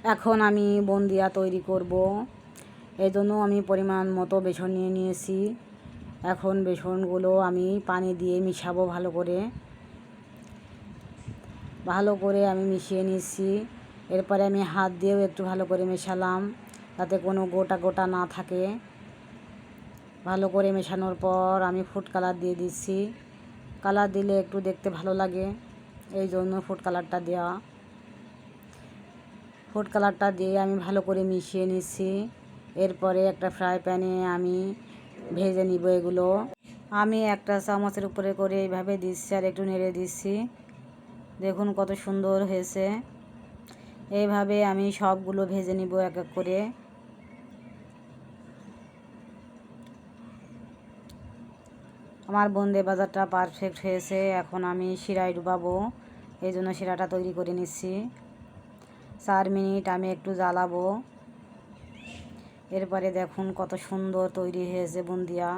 এখন আমি বুন্দিয়া তৈরি করব। এই জন্য আমি পরিমাণ মতো বেসন নিয়ে নিয়েছি। এখন বেসনগুলো আমি পানি দিয়ে মিশাবো ভালো করে আমি মিশিয়ে নিচ্ছি। এরপরে আমি হাত দিয়েও একটু ভালো করে মেশালাম, যাতে কোনো গোটা গোটা না থাকে। ভালো করে মেশানোর পর আমি ফুড কালার দিয়ে দিচ্ছি। কালার দিলে একটু দেখতে ভালো লাগে, এই জন্য ফুড কালারটা দেওয়া। ফুড কালারটা দিয়ে আমি ভালো করে মিশিয়ে নিচ্ছি। এরপরে একটা ফ্রাই প্যানে আমি ভেজে নিব এগুলো। আমি একটা চামচের উপরে করে এইভাবে দিচ্ছি আর একটু নেড়ে দিচ্ছি। দেখুন কত সুন্দর হয়েছে। এইভাবে আমি সবগুলো ভেজে নিব এক এক করে। আমার বোঁদে বাজারটা পারফেক্ট হয়েছে। এখন আমি শিরায় ডুবাবো, এই জন্য শিরাটা তৈরি করে নিচ্ছি। 4 মিনিট আমি একটু জ্বালাবো। এরপরে দেখুন কত সুন্দর তৈরি হয়েছে বুন্দিয়া।